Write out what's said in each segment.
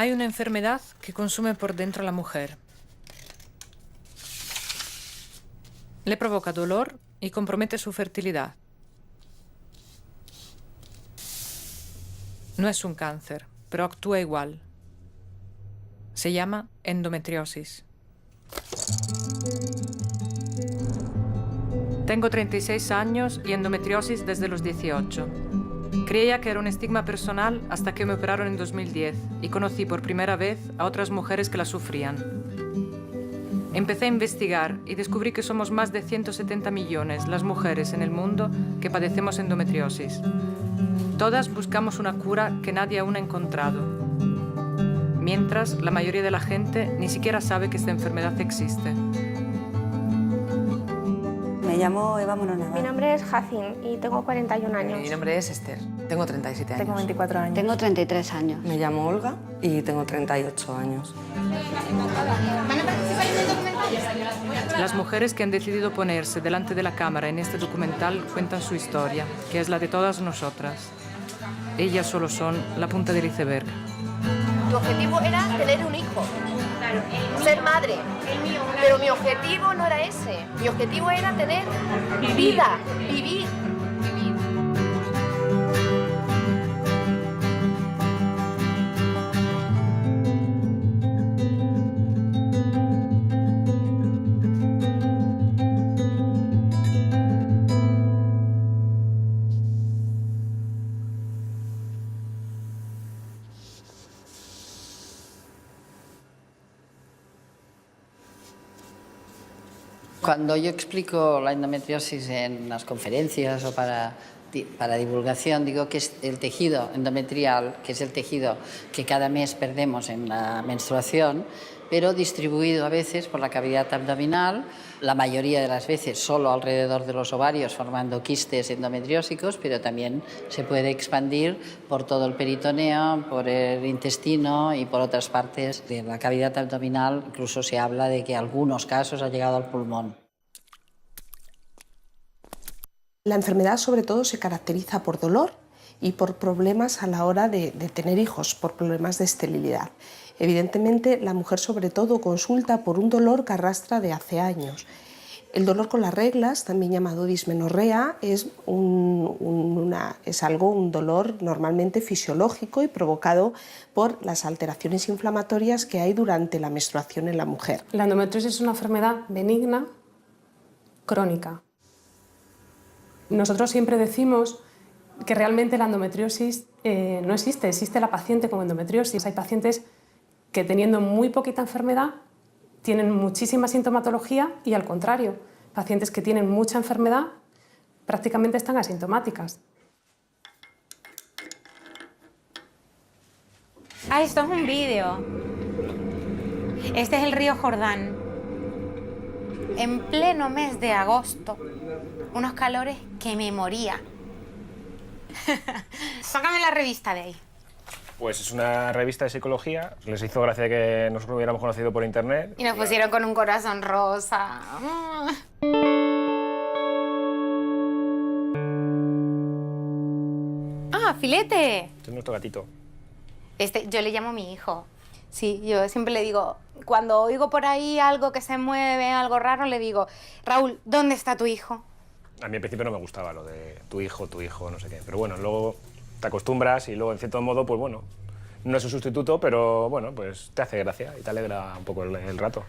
Hay una enfermedad que consume por dentro a la mujer. Le provoca dolor y compromete su fertilidad. No es un cáncer, pero actúa igual. Se llama endometriosis. Tengo 36 años y endometriosis desde los 18. Creía que era un estigma personal hasta que me operaron en 2010 y conocí por primera vez a otras mujeres que la sufrían. Empecé a investigar y descubrí que somos más de 170 millones las mujeres en el mundo que padecemos endometriosis. Todas buscamos una cura que nadie aún ha encontrado. Mientras, la mayoría de la gente ni siquiera sabe que esta enfermedad existe. Me llamo Eva Moronada. Mi nombre es Jacín y tengo 41 años. Mi nombre es Esther, tengo 37 años. Tengo 24 años. Tengo 33 años. Me llamo Olga y tengo 38 años. Las mujeres que han decidido ponerse delante de la cámara en este documental cuentan su historia, que es la de todas nosotras. Ellas solo son la punta del iceberg. Tu objetivo era tener un hijo, ser madre. Pero mi objetivo no era ese. Mi objetivo era tener vida, vivir. Cuando yo explico la endometriosis en las conferencias o para divulgación, digo que es el tejido endometrial, que es el tejido que cada mes perdemos en la menstruación, pero distribuido a veces por la cavidad abdominal, la mayoría de las veces solo alrededor de los ovarios, formando quistes endometriósicos, pero también se puede expandir por todo el peritoneo, por el intestino y por otras partes de la cavidad abdominal. Incluso se habla de que en algunos casos ha llegado al pulmón. La enfermedad sobre todo se caracteriza por dolor y por problemas a la hora de tener hijos, por problemas de esterilidad. Evidentemente, la mujer sobre todo consulta por un dolor que arrastra de hace años. El dolor con las reglas, también llamado dismenorrea, es un dolor normalmente fisiológico y provocado por las alteraciones inflamatorias que hay durante la menstruación en la mujer. La endometriosis es una enfermedad benigna, crónica. Nosotros siempre decimos que realmente la endometriosis no existe, existe la paciente con endometriosis. Hay pacientes que teniendo muy poquita enfermedad tienen muchísima sintomatología y al contrario, pacientes que tienen mucha enfermedad prácticamente están asintomáticas. Ah, esto es un vídeo. Este es el río Jordán. En pleno mes de agosto, unos calores que me moría. Sácame la revista de ahí. Pues es una revista de psicología. Les hizo gracia que nosotros lo hubiéramos conocido por internet. Y nos pusieron con un corazón rosa. ¡Ah, Filete! Este es nuestro gatito. Yo le llamo mi hijo. Sí, yo siempre le digo, cuando oigo por ahí algo que se mueve, algo raro, le digo, Raúl, ¿dónde está tu hijo? A mí al principio no me gustaba lo de tu hijo, no sé qué. Pero bueno, luego te acostumbras y luego, en cierto modo, pues bueno, no es un sustituto, pero bueno, pues te hace gracia y te alegra un poco el rato.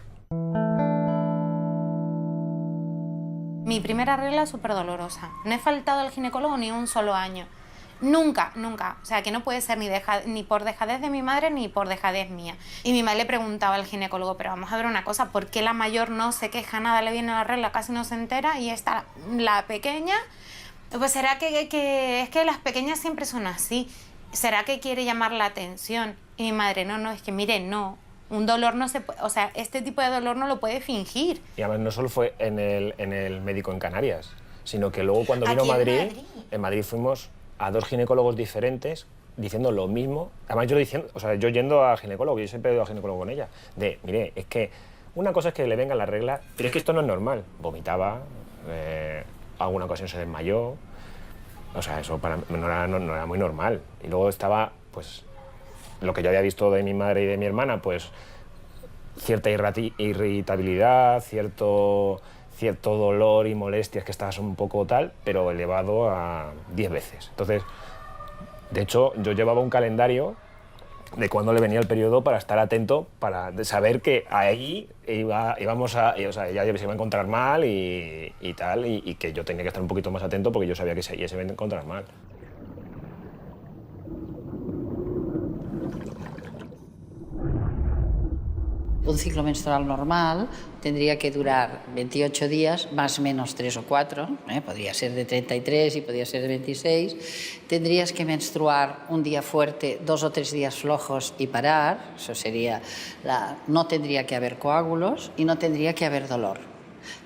Mi primera regla es súper dolorosa. No he faltado al ginecólogo ni un solo año. Nunca, nunca. O sea, que no puede ser ni por dejadez de mi madre ni por dejadez mía. Y mi madre le preguntaba al ginecólogo, pero vamos a ver una cosa, ¿por qué la mayor no se queja nada, le viene la regla, casi no se entera, y esta, la pequeña? Pues será que es que las pequeñas siempre son así. ¿Será que quiere llamar la atención? Y mi madre, no, es que mire, no. Un dolor no se puede, o sea, este tipo de dolor no lo puede fingir. Y además no solo fue en el médico en Canarias, sino que luego cuando vino a Madrid, en Madrid fuimos a dos ginecólogos diferentes diciendo lo mismo. Además yo yendo al ginecólogo, yo siempre he ido al ginecólogo con ella, mire, es que una cosa es que le vengan las reglas, pero es que esto no es normal. Vomitaba, alguna ocasión se desmayó, o sea, eso para mí no era muy normal. Y luego estaba, pues, lo que yo había visto de mi madre y de mi hermana, pues cierta irritabilidad, cierto dolor y molestias que estabas un poco tal, pero elevado a 10 veces. Entonces, de hecho, yo llevaba un calendario de cuándo le venía el periodo para estar atento, para saber que ahí íbamos a... O sea, ella se iba a encontrar mal y tal, y que yo tenía que estar un poquito más atento porque yo sabía que ella se iba a encontrar mal. Un ciclo menstrual normal tendría que durar 28 días, más o menos 3 o 4, podría ser de 33 y podría ser de 26. Tendrías que menstruar un día fuerte, 2 o 3 días flojos y parar, eso sería, no tendría que haber coágulos y no tendría que haber dolor.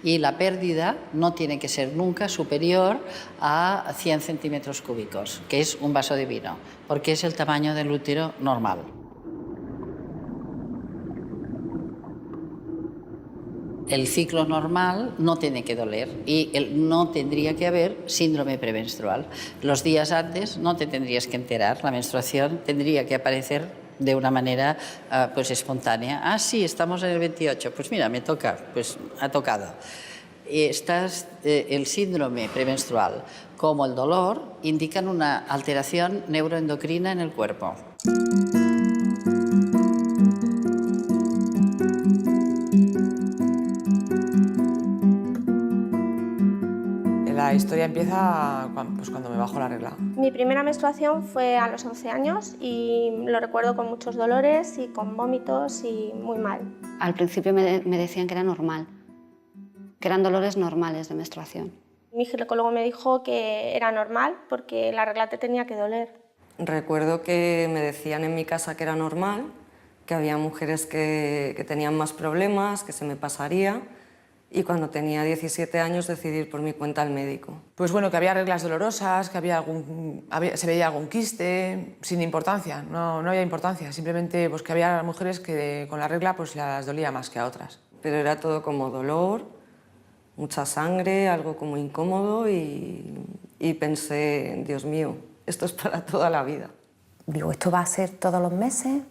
Y la pérdida no tiene que ser nunca superior a 100 centímetros cúbicos, que es un vaso de vino, porque es el tamaño del útero normal. El ciclo normal no tiene que doler y no tendría que haber síndrome premenstrual. Los días antes no te tendrías que enterar, la menstruación tendría que aparecer de una manera pues espontánea. Ah, sí, estamos en el 28, pues mira, me toca, pues ha tocado. El síndrome premenstrual como el dolor indican una alteración neuroendocrina en el cuerpo. La historia empieza cuando me bajo la regla. Mi primera menstruación fue a los 11 años y lo recuerdo con muchos dolores y con vómitos y muy mal. Al principio me decían que era normal, que eran dolores normales de menstruación. Mi ginecólogo me dijo que era normal porque la regla te tenía que doler. Recuerdo que me decían en mi casa que era normal, que había mujeres que tenían más problemas, que se me pasaría. Y cuando tenía 17 años decidí ir por mi cuenta al médico. Pues bueno, que había reglas dolorosas, que se veía algún quiste, sin importancia, no había importancia. Simplemente pues, que había mujeres que con la regla pues, las dolía más que a otras. Pero era todo como dolor, mucha sangre, algo como incómodo y pensé, Dios mío, esto es para toda la vida. Digo, ¿esto va a ser todos los meses?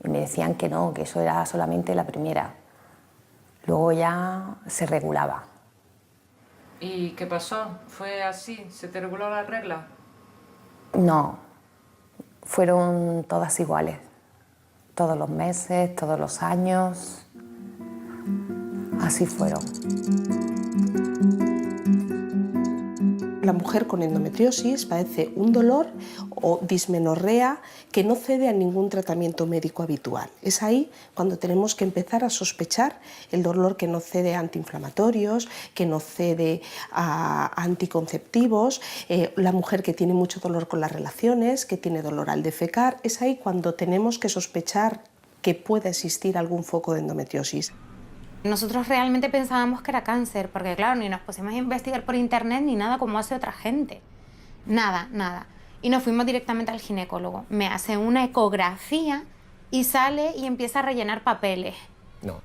Y me decían que no, que eso era solamente la primera. Luego ya se regulaba. ¿Y qué pasó? ¿Fue así? ¿Se te reguló la regla? No, fueron todas iguales. Todos los meses, todos los años. Así fueron. La mujer con endometriosis padece un dolor o dismenorrea que no cede a ningún tratamiento médico habitual. Es ahí cuando tenemos que empezar a sospechar el dolor que no cede a antiinflamatorios, que no cede a anticonceptivos, la mujer que tiene mucho dolor con las relaciones, que tiene dolor al defecar. Es ahí cuando tenemos que sospechar que pueda existir algún foco de endometriosis. Nosotros realmente pensábamos que era cáncer, porque claro, ni nos pusimos a investigar por internet ni nada como hace otra gente. Nada, nada. Y nos fuimos directamente al ginecólogo. Me hace una ecografía y sale y empieza a rellenar papeles. No.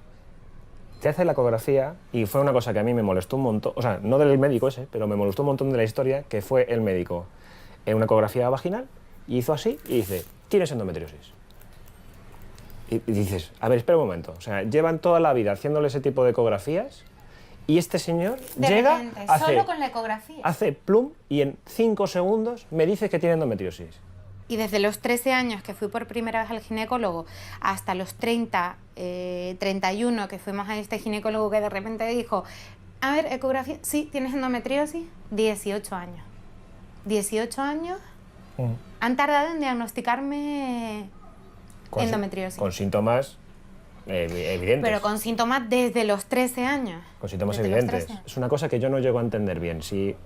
Te hace la ecografía y fue una cosa que a mí me molestó un montón, o sea, no del médico ese, pero me molestó un montón de la historia, que fue el médico en una ecografía vaginal y hizo así y dice, tienes endometriosis. Y dices, a ver, espera un momento, o sea, llevan toda la vida haciéndole ese tipo de ecografías y este señor llega, repente, solo con la ecografía. Hace plum y en 5 segundos me dice que tiene endometriosis. Y desde los 13 años que fui por primera vez al ginecólogo hasta los 31 que fuimos a este ginecólogo que de repente dijo, a ver, ecografía, sí, ¿tienes endometriosis? 18 años. 18 años han tardado en diagnosticarme endometriosis. Con síntomas evidentes. Pero con síntomas desde los 13 años. Con síntomas desde evidentes. Es una cosa que yo no llego a entender bien. Si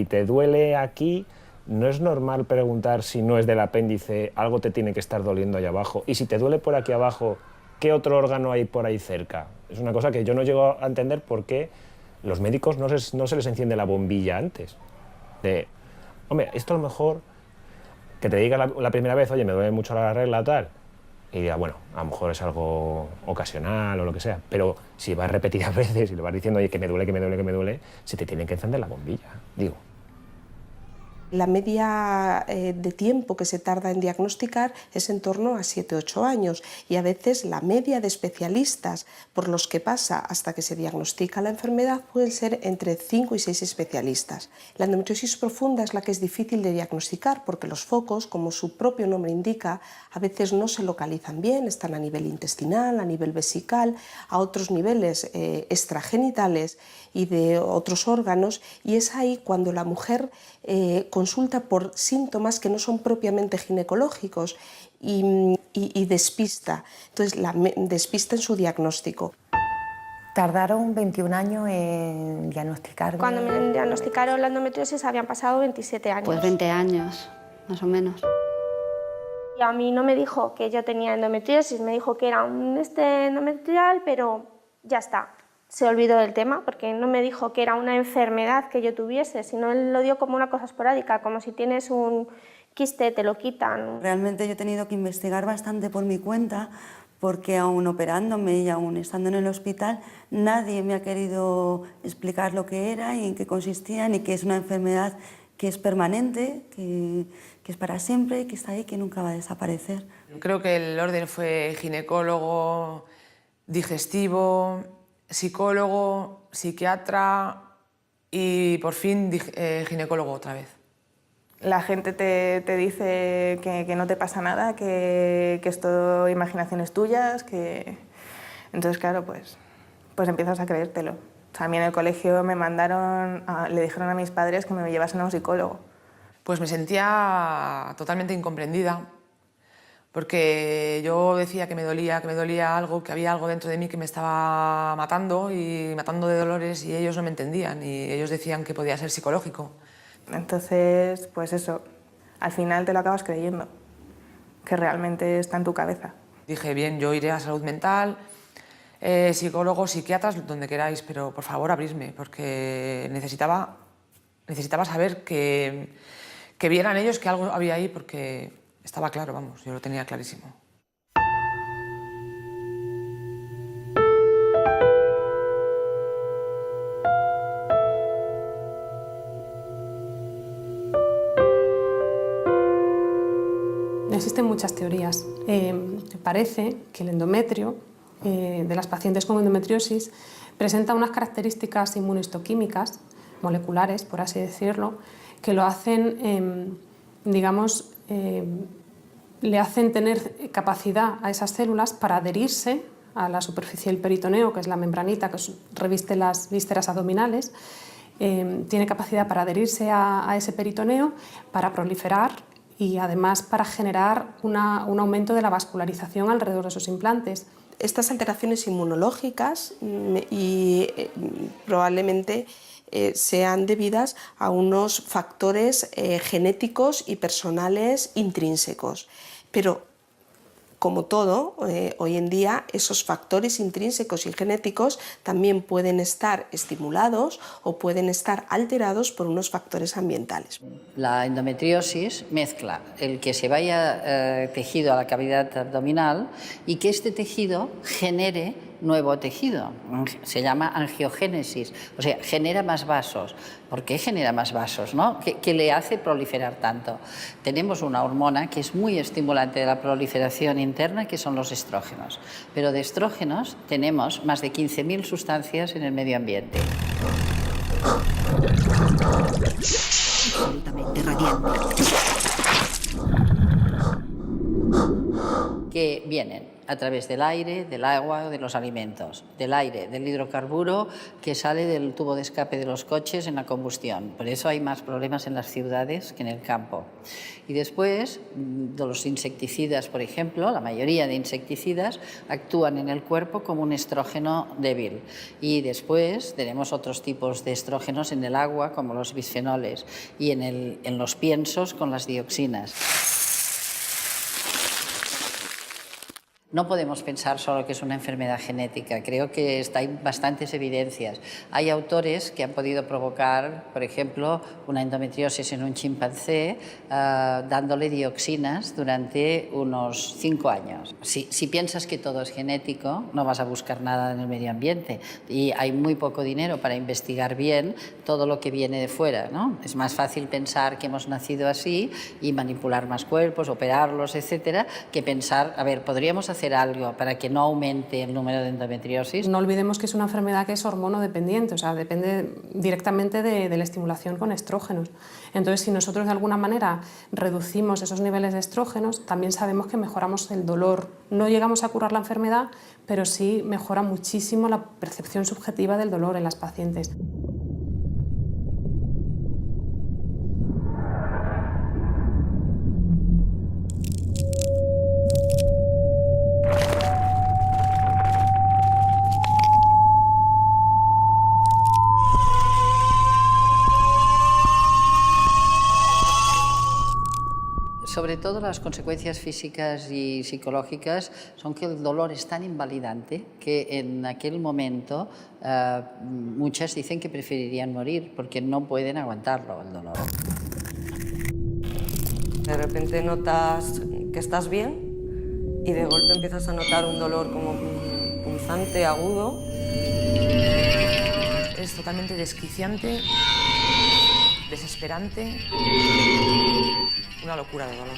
te duele aquí, no es normal preguntar si no es del apéndice, algo te tiene que estar doliendo ahí abajo. Y si te duele por aquí abajo, ¿qué otro órgano hay por ahí cerca? Es una cosa que yo no llego a entender por qué los médicos no se les enciende la bombilla antes. Hombre, esto a lo mejor, que te diga la primera vez, oye, me duele mucho la regla, tal, y diga, bueno, a lo mejor es algo ocasional o lo que sea, pero si vas repetidas veces y le vas diciendo, oye, que me duele, se te tiene que encender la bombilla, digo. La media de tiempo que se tarda en diagnosticar es en torno a 7-8 años y a veces la media de especialistas por los que pasa hasta que se diagnostica la enfermedad pueden ser entre 5 y 6 especialistas. La endometriosis profunda es la que es difícil de diagnosticar porque los focos, como su propio nombre indica, a veces no se localizan bien, están a nivel intestinal, a nivel vesical, a otros niveles extragenitales y de otros órganos, y es ahí cuando la mujer consulta por síntomas que no son propiamente ginecológicos y despista, entonces despista en su diagnóstico. Tardaron 21 años en diagnosticarme. Cuando me diagnosticaron la endometriosis habían pasado 27 años. Pues 20 años, más o menos. Y a mí no me dijo que yo tenía endometriosis, me dijo que era un endometrial, pero ya está. Se olvidó del tema porque no me dijo que era una enfermedad que yo tuviese, sino él lo dio como una cosa esporádica, como si tienes un quiste, te lo quitan. Realmente yo he tenido que investigar bastante por mi cuenta porque aún operándome y aún estando en el hospital nadie me ha querido explicar lo que era y en qué consistía, ni que es una enfermedad que es permanente, que es para siempre, que está ahí, que nunca va a desaparecer. Creo que el orden fue ginecólogo, digestivo, psicólogo, psiquiatra y por fin ginecólogo otra vez. La gente te dice que no te pasa nada, que es todo imaginaciones tuyas, que... Entonces, claro, pues empiezas a creértelo. O sea, a mí en el colegio me mandaron, le dijeron a mis padres que me llevasen a un psicólogo. Pues me sentía totalmente incomprendida, porque yo decía que me dolía algo, que había algo dentro de mí que me estaba matando y matando de dolores, y ellos no me entendían y ellos decían que podía ser psicológico. Entonces, pues eso, al final te lo acabas creyendo, que realmente está en tu cabeza. Dije, bien, yo iré a salud mental, psicólogos, psiquiatras, donde queráis, pero por favor abridme, porque necesitaba saber que vieran ellos que algo había ahí, porque estaba claro, vamos, yo lo tenía clarísimo. Existen muchas teorías. Parece que el endometrio de las pacientes con endometriosis presenta unas características inmunohistoquímicas, moleculares, por así decirlo, que lo hacen, le hacen tener capacidad a esas células para adherirse a la superficie del peritoneo, que es la membranita que reviste las vísceras abdominales, tiene capacidad para adherirse a ese peritoneo, para proliferar y además para generar un aumento de la vascularización alrededor de esos implantes. Estas alteraciones inmunológicas probablemente sean debidas a unos factores genéticos y personales intrínsecos. Pero, como todo, hoy en día esos factores intrínsecos y genéticos también pueden estar estimulados o pueden estar alterados por unos factores ambientales. La endometriosis mezcla el que se vaya tejido a la cavidad abdominal y que este tejido genere nuevo tejido. Se llama angiogénesis, o sea, genera más vasos. ¿Por qué genera más vasos, no? ¿Qué le hace proliferar tanto? Tenemos una hormona que es muy estimulante de la proliferación interna, que son los estrógenos. Pero de estrógenos tenemos más de 15.000 sustancias en el medio ambiente. Absolutamente radiante. Que vienen a través del aire, del agua, de los alimentos. Del aire, del hidrocarburo que sale del tubo de escape de los coches en la combustión. Por eso hay más problemas en las ciudades que en el campo. Y después, de los insecticidas, por ejemplo, la mayoría de insecticidas actúan en el cuerpo como un estrógeno débil. Y después tenemos otros tipos de estrógenos en el agua, como los bisfenoles, y en los piensos con las dioxinas. No podemos pensar solo que es una enfermedad genética, creo que hay bastantes evidencias. Hay autores que han podido provocar, por ejemplo, una endometriosis en un chimpancé dándole dioxinas durante unos 5 años. Si piensas que todo es genético, no vas a buscar nada en el medio ambiente y hay muy poco dinero para investigar bien todo lo que viene de fuera, ¿no? Es más fácil pensar que hemos nacido así y manipular más cuerpos, operarlos, etcétera, que pensar, a ver, podríamos hacer algo para que no aumente el número de endometriosis. No olvidemos que es una enfermedad que es hormonodependiente, o sea, depende directamente de la estimulación con estrógenos. Entonces, si nosotros de alguna manera reducimos esos niveles de estrógenos, también sabemos que mejoramos el dolor. No llegamos a curar la enfermedad, pero sí mejora muchísimo la percepción subjetiva del dolor en las pacientes. Sobre todo las consecuencias físicas y psicológicas son que el dolor es tan invalidante que en aquel momento muchas dicen que preferirían morir porque no pueden aguantarlo, el dolor. De repente notas que estás bien y de golpe empiezas a notar un dolor como punzante, agudo. Es totalmente desquiciante, desesperante, una locura de dolor.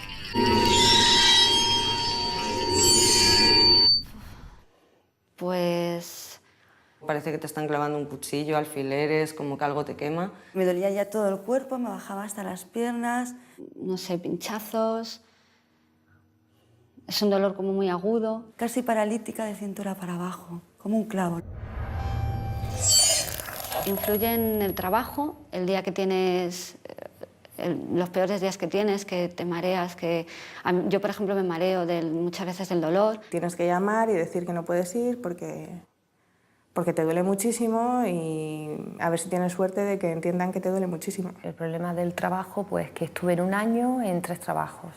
Pues... Parece que te están clavando un cuchillo, alfileres, como que algo te quema. Me dolía ya todo el cuerpo, me bajaba hasta las piernas. No sé, pinchazos. Es un dolor como muy agudo. Casi paralítica de cintura para abajo, como un clavo. Influye en el trabajo, el día que tienes, los peores días que tienes, que te mareas, yo por ejemplo me mareo muchas veces del dolor. Tienes que llamar y decir que no puedes ir porque te duele muchísimo y a ver si tienes suerte de que entiendan que te duele muchísimo. El problema del trabajo, pues que estuve en 1 año en 3 trabajos.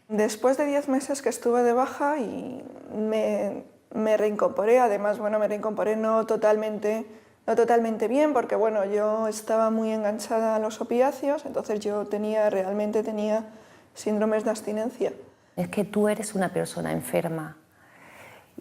Después de 10 meses que estuve de baja y me reincorporé, además bueno, me reincorporé no totalmente bien porque bueno, yo estaba muy enganchada a los opiáceos, entonces yo realmente tenía síndromes de abstinencia. Es que tú eres una persona enferma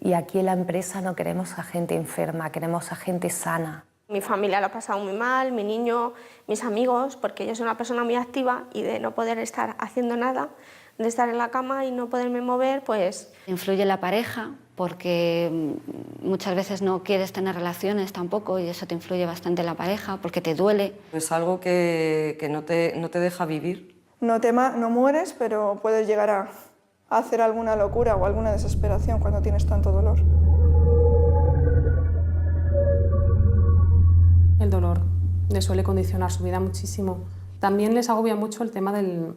y aquí en la empresa no queremos a gente enferma, queremos a gente sana. Mi familia lo ha pasado muy mal, mi niño, mis amigos, porque yo soy una persona muy activa y de no poder estar haciendo nada, de estar en la cama y no poderme mover, pues... Influye la pareja, porque muchas veces no quieres tener relaciones tampoco y eso te influye bastante en la pareja, porque te duele. Es algo que no te deja vivir. No mueres, pero puedes llegar a hacer alguna locura o alguna desesperación cuando tienes tanto dolor. El dolor les suele condicionar su vida muchísimo. También les agobia mucho el tema del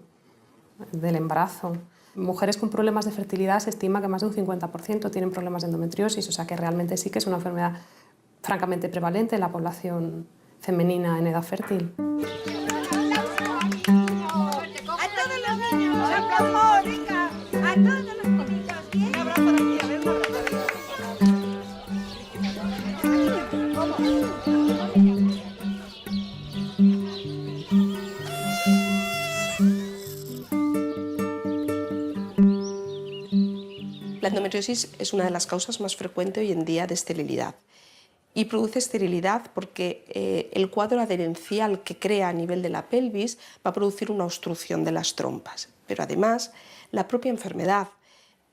embarazo. Mujeres con problemas de fertilidad se estima que más de un 50% tienen problemas de endometriosis, o sea que realmente sí que es una enfermedad francamente prevalente en la población femenina en edad fértil. La endometriosis es una de las causas más frecuentes hoy en día de esterilidad y produce esterilidad porque el cuadro adherencial que crea a nivel de la pelvis va a producir una obstrucción de las trompas, pero además la propia enfermedad,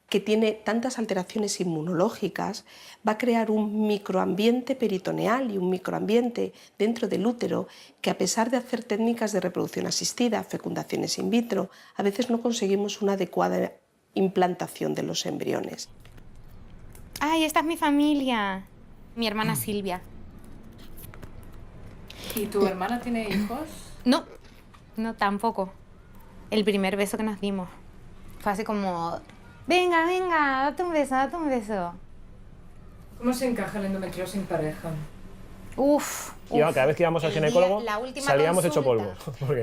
que tiene tantas alteraciones inmunológicas, va a crear un microambiente peritoneal y un microambiente dentro del útero que, a pesar de hacer técnicas de reproducción asistida, fecundaciones in vitro, a veces no conseguimos una adecuada implantación de los embriones. Ay, esta es mi familia. Mi hermana Silvia. ¿Y tu hermana tiene hijos? No, tampoco. El primer beso que nos dimos fue así como... Venga, date un beso. ¿Cómo se encaja la endometriosis en pareja? Cada vez que íbamos al ginecólogo salíamos hecho polvo.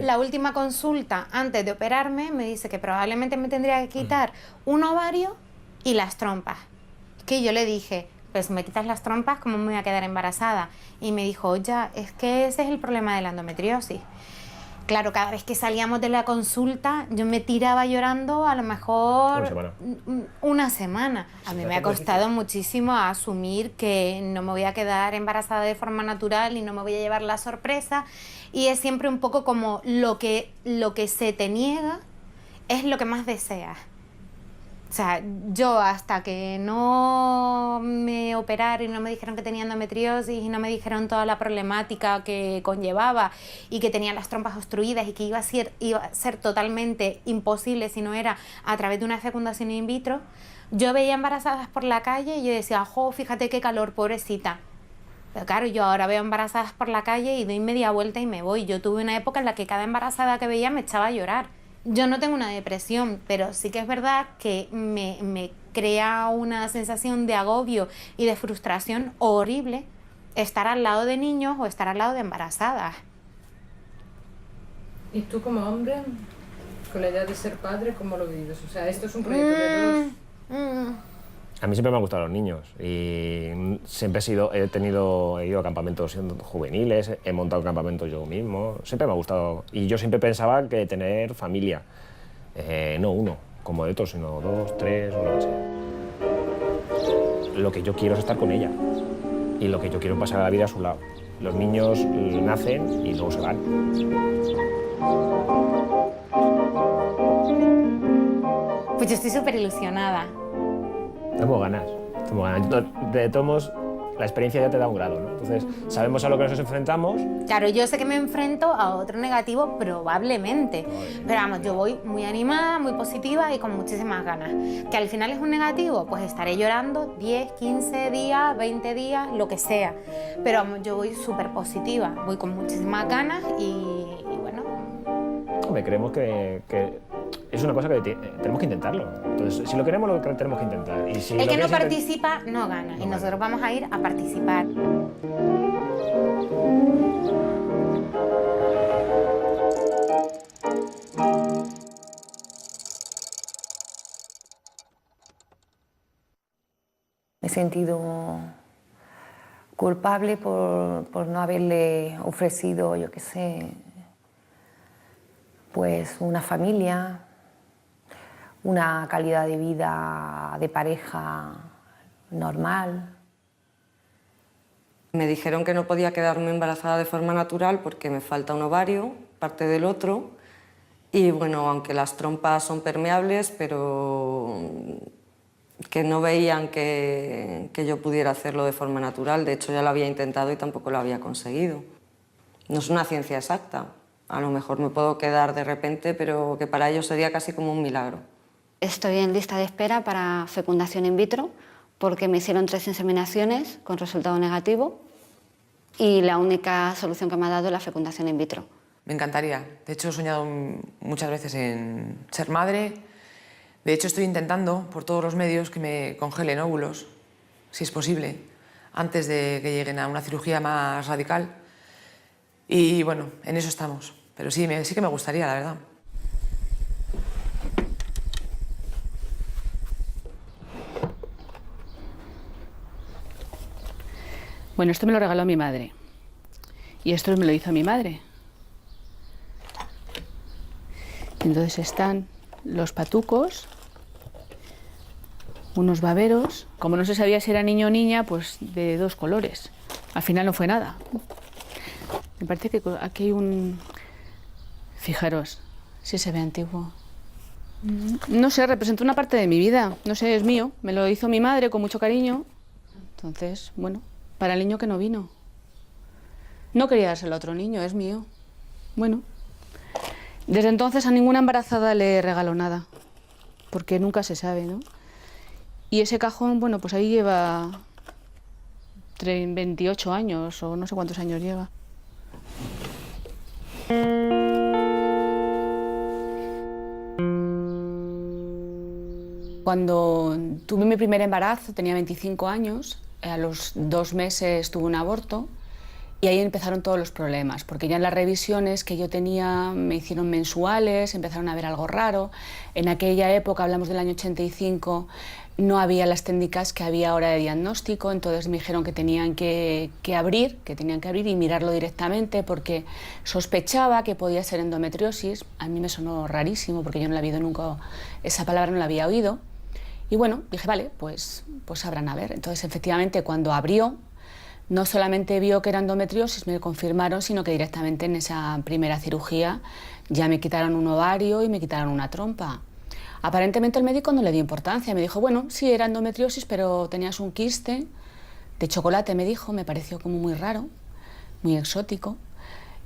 La última consulta antes de operarme me dice que probablemente me tendría que quitar un ovario y las trompas. que yo le dije, pues me quitas las trompas, ¿cómo me voy a quedar embarazada? Y me dijo, oye, es que ese es el problema de la endometriosis. Claro, cada vez que salíamos de la consulta, yo me tiraba llorando a lo mejor una semana. A mí me ha costado muchísimo asumir que no me voy a quedar embarazada de forma natural y no me voy a llevar la sorpresa. Y es siempre un poco como lo que se te niega es lo que más deseas. O sea, yo hasta que no me operaron y no me dijeron que tenía endometriosis y no me dijeron toda la problemática que conllevaba y que tenía las trompas obstruidas y que iba a ser totalmente imposible si no era a través de una fecundación in vitro, yo veía embarazadas por la calle y yo decía, jo, fíjate qué calor, pobrecita. Pero claro, yo ahora veo embarazadas por la calle y doy media vuelta y me voy. Yo tuve una época en la que cada embarazada que veía me echaba a llorar. Yo no tengo una depresión, pero sí que es verdad que me crea una sensación de agobio y de frustración horrible estar al lado de niños o estar al lado de embarazadas. ¿Y tú como hombre, con la idea de ser padre, cómo lo vives? O sea, esto es un proyecto de dos... A mí siempre me han gustado los niños y siempre he ido a campamentos juveniles, he montado campamentos yo mismo, siempre me ha gustado. Y yo siempre pensaba que tener familia, no uno, como de otros, sino 2, 3 o lo que sea. Lo que yo quiero es estar con ella y lo que yo quiero es pasar la vida a su lado. Los niños nacen y luego se van. Pues yo estoy súper ilusionada. Tengo ganas. De todos modos, la experiencia ya te da un grado, ¿no? Entonces, sabemos a lo que nos enfrentamos. Claro, yo sé que me enfrento a otro negativo probablemente, pero vamos, yo voy muy animada, muy positiva y con muchísimas ganas. Que al final es un negativo, pues estaré llorando 10, 15 días, 20 días, lo que sea. Pero vamos, yo voy súper positiva, voy con muchísimas ganas y bueno. Hombre, creemos que es una cosa que tenemos que intentarlo. Entonces, si lo queremos, lo tenemos que intentar. Y si el que no participa no gana y nosotros vamos a ir a participar. Me he sentido culpable por no haberle ofrecido, yo qué sé, pues una familia, una calidad de vida de pareja normal. Me dijeron que no podía quedarme embarazada de forma natural porque me falta un ovario, parte del otro, y bueno, aunque las trompas son permeables, pero que no veían que yo pudiera hacerlo de forma natural. De hecho, ya lo había intentado y tampoco lo había conseguido. No es una ciencia exacta. A lo mejor me puedo quedar de repente, pero que para ellos sería casi como un milagro. Estoy en lista de espera para fecundación in vitro porque me hicieron 3 inseminaciones con resultado negativo y la única solución que me ha dado es la fecundación in vitro. Me encantaría. De hecho, he soñado muchas veces en ser madre. De hecho, estoy intentando por todos los medios que me congelen óvulos, si es posible, antes de que lleguen a una cirugía más radical. Y bueno, en eso estamos. Pero sí que me gustaría, la verdad. Bueno, esto me lo regaló mi madre. Y esto me lo hizo mi madre. Entonces están los patucos, unos baberos. Como no se sabía si era niño o niña, pues de 2 colores. Al final no fue nada. Me parece que aquí hay un... Fijaros, si se ve antiguo. No sé, representa una parte de mi vida. No sé, es mío. Me lo hizo mi madre con mucho cariño. Entonces, bueno, para el niño que no vino. No quería dárselo a otro niño, es mío. Bueno. Desde entonces a ninguna embarazada le regaló nada. Porque nunca se sabe, ¿no? Y ese cajón, bueno, pues ahí lleva 28 años o no sé cuántos años lleva. Cuando tuve mi primer embarazo, tenía 25 años, a los 2 meses tuve un aborto y ahí empezaron todos los problemas, porque ya en las revisiones que yo tenía me hicieron mensuales, empezaron a ver algo raro. En aquella época, hablamos del año 85, no había las técnicas que había ahora de diagnóstico, entonces me dijeron que tenían que abrir y mirarlo directamente porque sospechaba que podía ser endometriosis. A mí me sonó rarísimo porque yo no la había oído nunca, esa palabra no la había oído. Y bueno, dije, vale, pues sabrán a ver. Entonces, efectivamente, cuando abrió, no solamente vio que era endometriosis, me confirmaron, sino que directamente en esa primera cirugía ya me quitaron un ovario y me quitaron una trompa. Aparentemente el médico no le dio importancia, me dijo, bueno, sí, era endometriosis, pero tenías un quiste de chocolate, me dijo, me pareció como muy raro, muy exótico,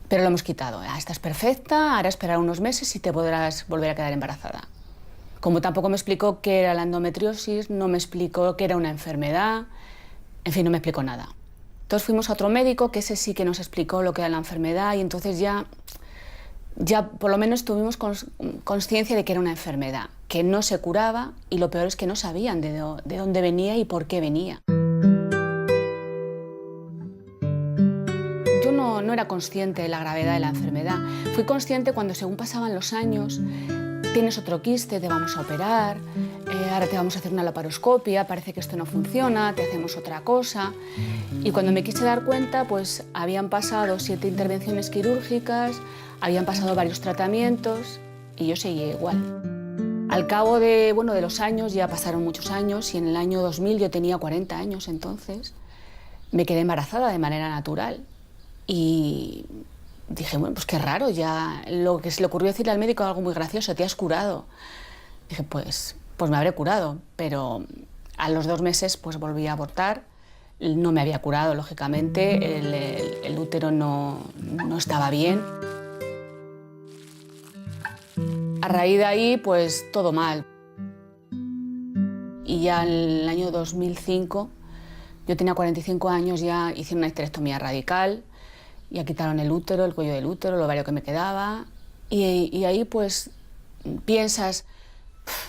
pero lo hemos quitado. Estás perfecta, ahora esperar unos meses y te podrás volver a quedar embarazada. Como tampoco me explicó qué era la endometriosis, no me explicó qué era una enfermedad, en fin, no me explicó nada. Entonces fuimos a otro médico, que ese sí que nos explicó lo que era la enfermedad y entonces ya por lo menos tuvimos consciencia de que era una enfermedad, que no se curaba y lo peor es que no sabían de dónde venía y por qué venía. Yo no era consciente de la gravedad de la enfermedad. Fui consciente cuando, según pasaban los años, tienes otro quiste, te vamos a operar, ahora te vamos a hacer una laparoscopia, parece que esto no funciona, te hacemos otra cosa. Y cuando me quise dar cuenta, pues habían pasado 7 intervenciones quirúrgicas, habían pasado varios tratamientos y yo seguía igual. Al cabo de los años, ya pasaron muchos años y en el año 2000 yo tenía 40 años entonces, me quedé embarazada de manera natural y dije, bueno, pues qué raro, ya lo que se le ocurrió decirle al médico algo muy gracioso, te has curado. Dije, pues me habré curado, pero a los 2 meses pues volví a abortar, no me había curado, lógicamente, el útero no estaba bien. A raíz de ahí, pues todo mal. Y ya en el año 2005, yo tenía 45 años, ya hice una histerectomía radical, ya quitaron el útero, el cuello del útero, el ovario que me quedaba, y ahí pues piensas,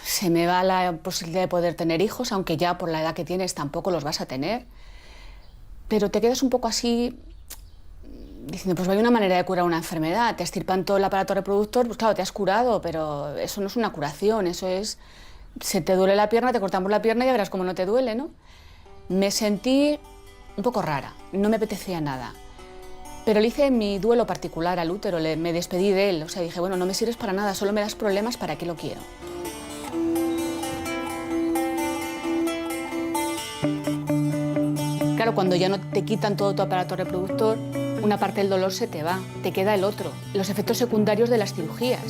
se me va la posibilidad de poder tener hijos, aunque ya por la edad que tienes tampoco los vas a tener, pero te quedas un poco así, diciendo, pues hay una manera de curar una enfermedad, te extirpan todo el aparato reproductor, pues claro, te has curado, pero eso no es una curación, eso es, se te duele la pierna, te cortamos la pierna y ya verás cómo no te duele, ¿no? Me sentí un poco rara, no me apetecía nada. Pero le hice mi duelo particular al útero, me despedí de él, o sea, dije, bueno, no me sirves para nada, solo me das problemas, ¿para qué lo quiero? Claro, cuando ya no te quitan todo tu aparato reproductor, una parte del dolor se te va, te queda el otro, los efectos secundarios de las cirugías.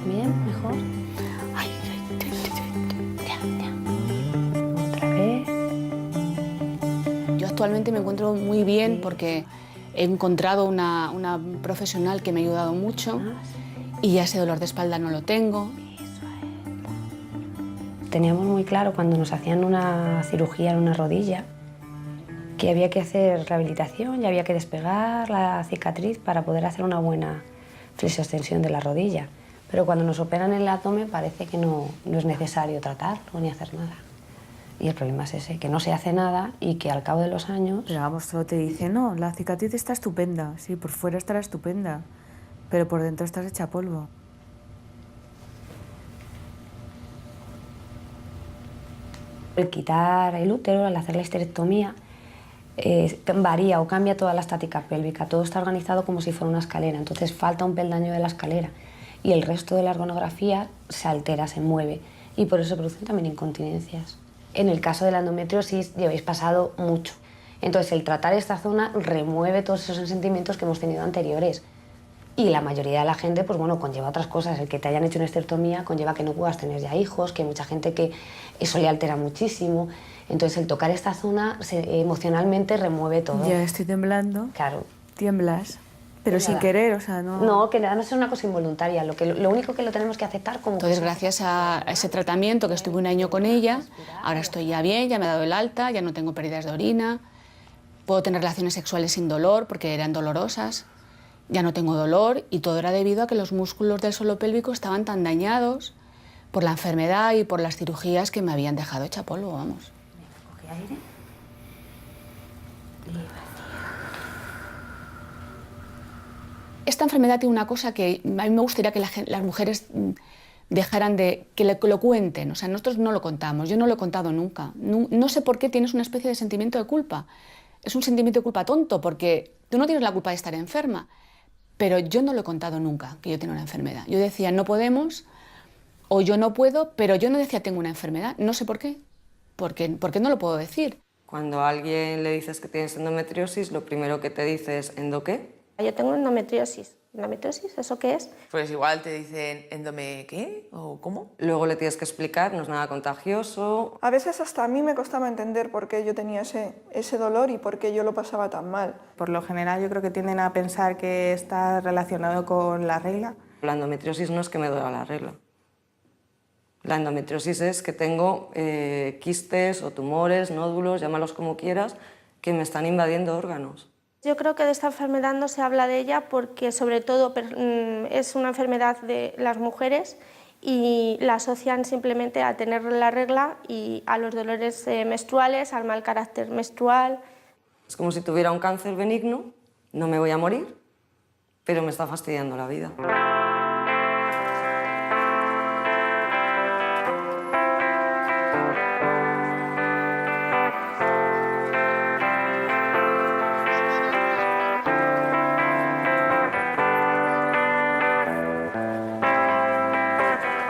Bien, mejor. Ay, Otra vez. Yo actualmente me encuentro muy bien porque he encontrado una profesional que me ha ayudado mucho y ya ese dolor de espalda no lo tengo. Teníamos muy claro cuando nos hacían una cirugía en una rodilla que había que hacer rehabilitación y había que despegar la cicatriz para poder hacer una buena flexoextensión de la rodilla. Pero cuando nos operan el abdomen parece que no es necesario tratarlo ni hacer nada. Y el problema es ese, que no se hace nada y que al cabo de los años... Pero vamos, todo te dice, no, la cicatriz está estupenda, sí, por fuera estará estupenda, pero por dentro estás hecha polvo. El quitar el útero, al hacer la histerectomía, varía o cambia toda la estática pélvica, todo está organizado como si fuera una escalera, entonces falta un peldaño de la escalera y el resto de la ergonografía se altera, se mueve y por eso se producen también incontinencias. En el caso de la endometriosis lleváis pasado mucho, entonces el tratar esta zona remueve todos esos sentimientos que hemos tenido anteriores y la mayoría de la gente pues bueno, conlleva otras cosas, el que te hayan hecho una histerectomía conlleva que no puedas tener ya hijos, que hay mucha gente que eso le altera muchísimo. Entonces, el tocar esta zona emocionalmente remueve todo. Ya estoy temblando. Claro. Tiemblas, pero sin querer, o sea, no... No, que nada más es una cosa involuntaria, lo único que lo tenemos que aceptar como... Entonces, gracias a ese tratamiento que estuve 1 año con ella, ahora estoy ya bien, ya me he dado el alta, ya no tengo pérdidas de orina, puedo tener relaciones sexuales sin dolor porque eran dolorosas, ya no tengo dolor y todo era debido a que los músculos del suelo pélvico estaban tan dañados por la enfermedad y por las cirugías que me habían dejado hecha polvo, vamos. Aire. Esta enfermedad tiene una cosa que a mí me gustaría que las mujeres dejaran de que lo cuenten. O sea, nosotros no lo contamos, yo no lo he contado nunca. No sé por qué tienes una especie de sentimiento de culpa. Es un sentimiento de culpa tonto, porque tú no tienes la culpa de estar enferma. Pero yo no lo he contado nunca, que yo tengo una enfermedad. Yo decía, no podemos, o yo no puedo, pero yo no decía, tengo una enfermedad. No sé por qué. ¿Por qué no lo puedo decir? Cuando a alguien le dices que tienes endometriosis, lo primero que te dice es ¿endo qué? Yo tengo endometriosis. ¿Endometriosis? ¿Eso qué es? Pues igual te dicen ¿endome qué? ¿O cómo? Luego le tienes que explicar, no es nada contagioso. A veces hasta a mí me costaba entender por qué yo tenía ese dolor y por qué yo lo pasaba tan mal. Por lo general yo creo que tienden a pensar que está relacionado con la regla. La endometriosis no es que me duela la regla. La endometriosis es que tengo quistes o tumores, nódulos, llámalos como quieras, que me están invadiendo órganos. Yo creo que de esta enfermedad no se habla de ella porque sobre todo es una enfermedad de las mujeres y la asocian simplemente a tener la regla y a los dolores menstruales, al mal carácter menstrual. Es como si tuviera un cáncer benigno, no me voy a morir, pero me está fastidiando la vida.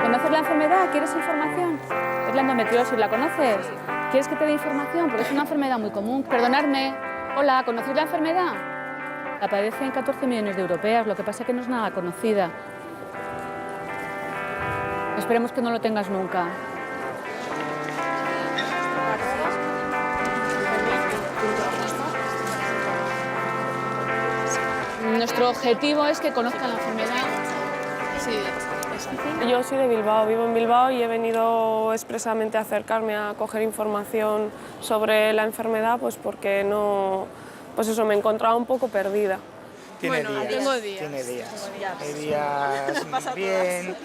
¿Conoces la enfermedad? ¿Quieres información? Es la endometriosis, ¿la conoces? ¿Quieres que te dé información? Porque es una enfermedad muy común. Perdonadme. Hola, ¿conocéis la enfermedad? La padecen 14 millones de europeas, lo que pasa es que no es nada conocida. Esperemos que no lo tengas nunca. Nuestro objetivo es que conozcan la enfermedad. Sí. Yo soy de Bilbao, vivo en Bilbao y he venido expresamente a acercarme a coger información sobre la enfermedad, pues porque no, pues eso, me encontraba un poco perdida. Tiene días. Hay días bien,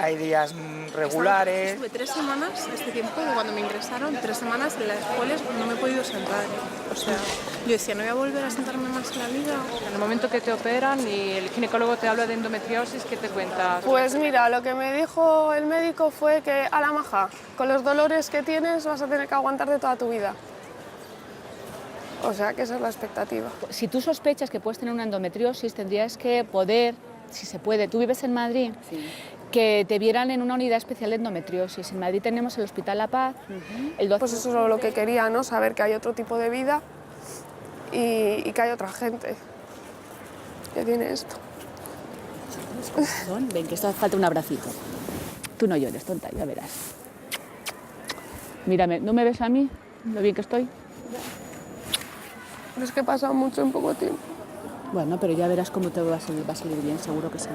hay días regulares. Estuve 3 semanas, este tiempo, de cuando me ingresaron, 3 semanas en las cuales no me he podido sentar. O sea, yo decía, no voy a volver a sentarme más en la vida. En el momento que te operan y el ginecólogo te habla de endometriosis, ¿qué te cuenta? Pues mira, lo que me dijo el médico fue que, a la maja, con los dolores que tienes vas a tener que aguantarte toda tu vida. O sea, que esa es la expectativa. Si tú sospechas que puedes tener una endometriosis, tendrías que poder, si se puede, tú vives en Madrid, sí, que te vieran en una unidad especial de endometriosis. En Madrid tenemos el Hospital La Paz. Pues eso es lo que quería, ¿no? Saber que hay otro tipo de vida y que hay otra gente que tiene esto. Ven, que esto falta un abracito. Tú no llores, tonta, ya verás. Mírame, ¿no me ves a mí? Lo bien que estoy. Pero es que he pasado mucho en poco tiempo. Bueno, pero ya verás cómo te va a salir bien, seguro que sí.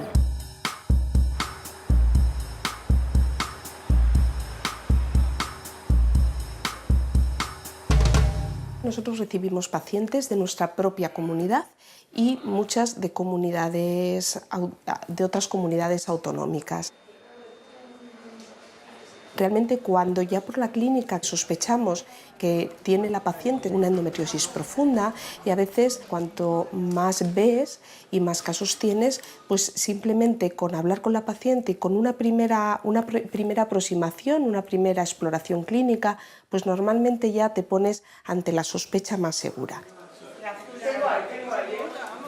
Nosotros recibimos pacientes de nuestra propia comunidad y muchas de otras comunidades autonómicas. Realmente cuando ya por la clínica sospechamos que tiene la paciente una endometriosis profunda y a veces cuanto más ves y más casos tienes, pues simplemente con hablar con la paciente y con una primera aproximación, una primera exploración clínica, pues normalmente ya te pones ante la sospecha más segura.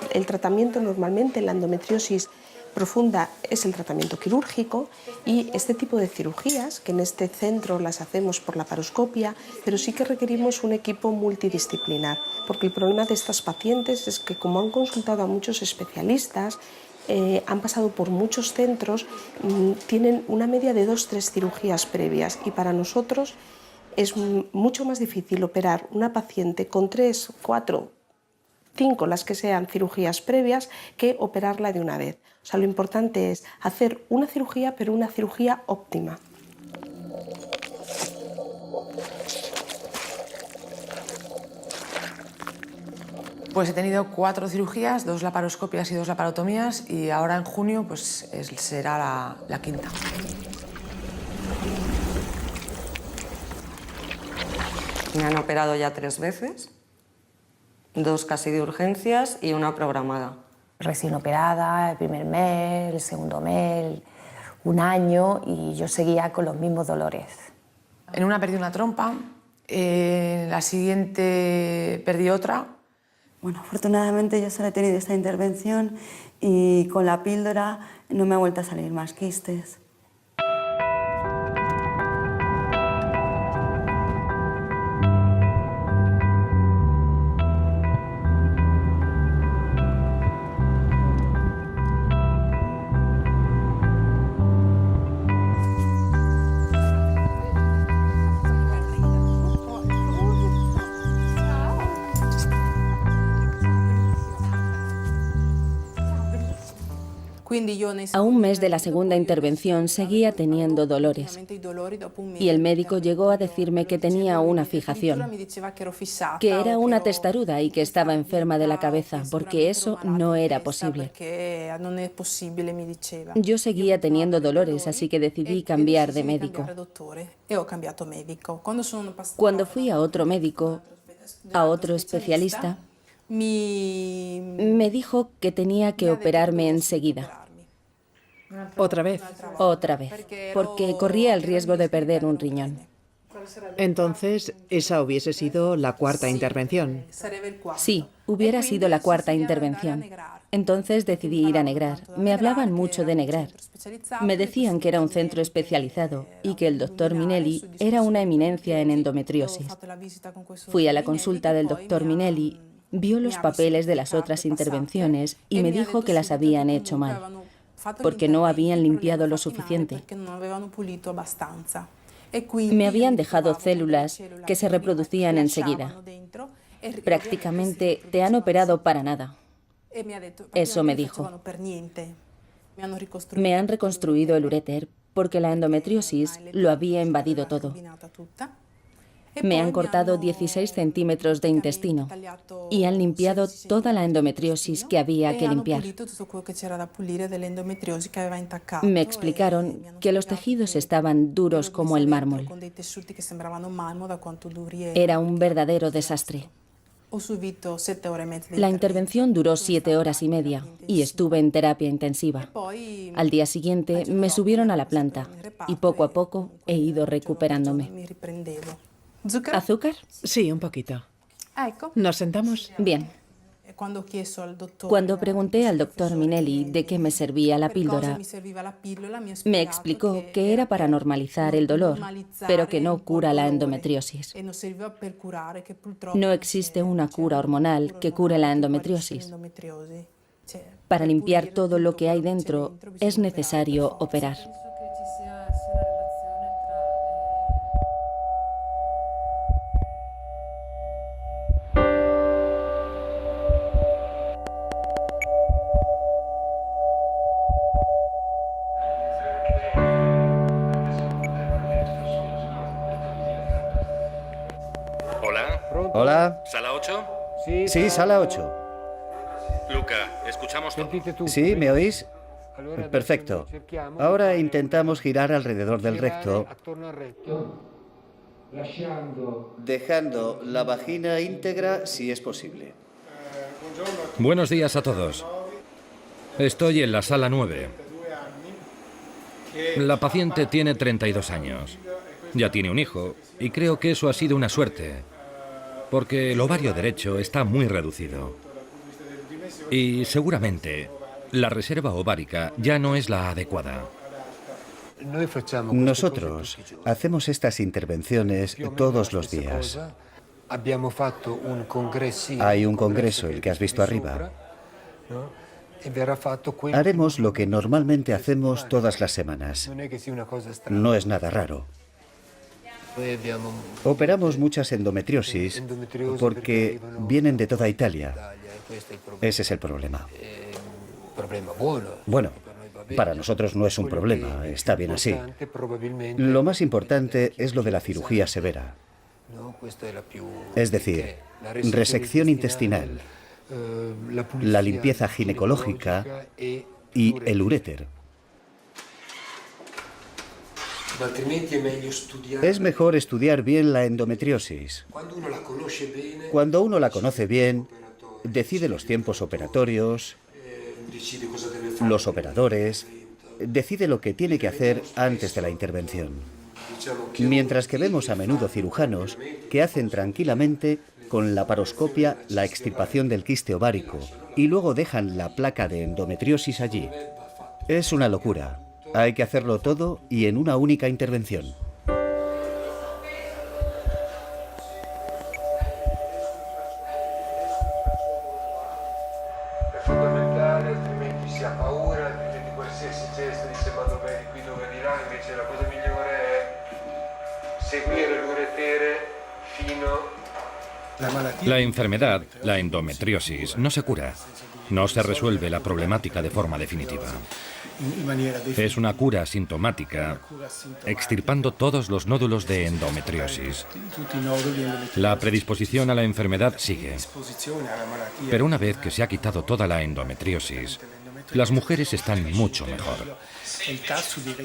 El tratamiento normalmente en la endometriosis profunda es el tratamiento quirúrgico y este tipo de cirugías, que en este centro las hacemos por laparoscopia, pero sí que requerimos un equipo multidisciplinar, porque el problema de estas pacientes es que como han consultado a muchos especialistas, han pasado por muchos centros, tienen una media de 2-3 cirugías previas y para nosotros es mucho más difícil operar una paciente con 3, 4, 5, las que sean cirugías previas, que operarla de una vez. O sea, lo importante es hacer una cirugía, pero una cirugía óptima. Pues he tenido 4 cirugías, 2 laparoscopias y 2 laparotomías y ahora en junio pues será la quinta. Me han operado ya 3 veces, 2 casi de urgencias y una programada. Recién operada, el primer mes, el segundo mes, un año y yo seguía con los mismos dolores. En una perdí una trompa, la siguiente perdí otra. Bueno, afortunadamente yo solo he tenido esta intervención y con la píldora no me ha vuelto a salir más quistes. A un mes de la segunda intervención seguía teniendo dolores y el médico llegó a decirme que tenía una fijación, que era una testaruda y que estaba enferma de la cabeza, porque eso no era posible. Yo seguía teniendo dolores, así que decidí cambiar de médico. Cuando fui a otro médico, a otro especialista, me dijo que tenía que operarme enseguida. ¿Otra vez? Otra vez, porque corría el riesgo de perder un riñón. Entonces, esa hubiese sido la cuarta intervención. Sí, hubiera sido la cuarta intervención. Entonces decidí ir a Negrar. Me hablaban mucho de Negrar. Me decían que era un centro especializado y que el doctor Minelli era una eminencia en endometriosis. Fui a la consulta del doctor Minelli, vio los papeles de las otras intervenciones y me dijo que las habían hecho mal, porque no habían limpiado lo suficiente. Me habían dejado células que se reproducían enseguida. Prácticamente te han operado para nada. Eso me dijo. Me han reconstruido el uréter porque la endometriosis lo había invadido todo. Me han cortado 16 centímetros de intestino y han limpiado toda la endometriosis que había que limpiar. Me explicaron que los tejidos estaban duros como el mármol. Era un verdadero desastre. La intervención duró 7 horas y media y estuve en terapia intensiva. Al día siguiente me subieron a la planta y poco a poco he ido recuperándome. ¿Azúcar? Sí, un poquito. ¿Nos sentamos? Bien. Cuando pregunté al doctor Minelli de qué me servía la píldora, me explicó que era para normalizar el dolor, pero que no cura la endometriosis. No existe una cura hormonal que cure la endometriosis. Para limpiar todo lo que hay dentro es necesario operar. Hola. ¿Sala 8? Sí, sala 8. Luca, ¿escuchamos todo? ¿Sí? ¿Me oís? Perfecto. Ahora intentamos girar alrededor del recto, dejando la vagina íntegra si es posible. Buenos días a todos. Estoy en la sala 9. La paciente tiene 32 años. Ya tiene un hijo y creo que eso ha sido una suerte, porque el ovario derecho está muy reducido. Y seguramente la reserva ovárica ya no es la adecuada. Nosotros hacemos estas intervenciones todos los días. Hay un congreso, el que has visto arriba. Haremos lo que normalmente hacemos todas las semanas. No es nada raro. Operamos muchas endometriosis porque vienen de toda Italia. Ese es el problema. Bueno, para nosotros no es un problema, está bien así. Lo más importante es lo de la cirugía severa. Es decir, resección intestinal, la limpieza ginecológica y el uréter. Es mejor estudiar bien la endometriosis. Cuando uno la conoce bien, decide los tiempos operatorios, los operadores, decide lo que tiene que hacer antes de la intervención. Mientras que vemos a menudo cirujanos que hacen tranquilamente con laparoscopia la extirpación del quiste ovárico y luego dejan la placa de endometriosis allí. Es una locura. Hay que hacerlo todo y en una única intervención. La enfermedad, la endometriosis, no se cura. No se resuelve la problemática de forma definitiva. Es una cura asintomática, extirpando todos los nódulos de endometriosis. La predisposición a la enfermedad sigue. Pero una vez que se ha quitado toda la endometriosis, las mujeres están mucho mejor.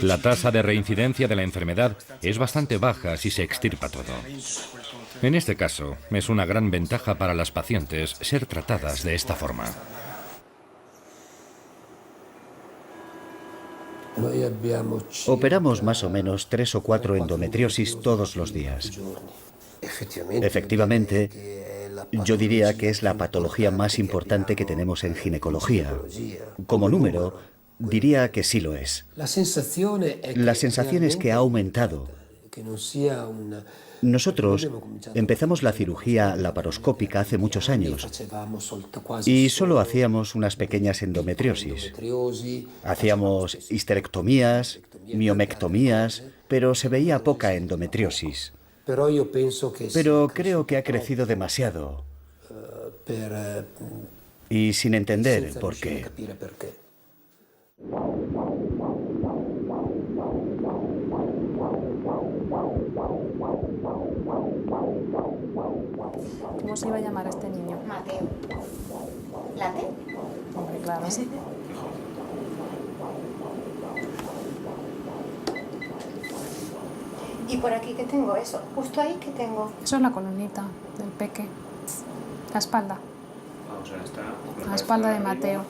La tasa de reincidencia de la enfermedad es bastante baja si se extirpa todo. En este caso, es una gran ventaja para las pacientes ser tratadas de esta forma. Operamos más o menos 3 o 4 endometriosis todos los días. Efectivamente, yo diría que es la patología más importante que tenemos en ginecología. Como número, diría que sí lo es. La sensación es que ha aumentado. Nosotros empezamos la cirugía laparoscópica hace muchos años y solo hacíamos unas pequeñas endometriosis. Hacíamos histerectomías, miomectomías, pero se veía poca endometriosis. Pero creo que ha crecido demasiado y sin entender por qué. ¿Cómo se iba a llamar a este niño? Mateo. ¿Late? Hombre, claro. Y por aquí, ¿qué tengo eso? Justo ahí, ¿qué tengo? Eso es la columnita del peque. La espalda. La espalda de Mateo.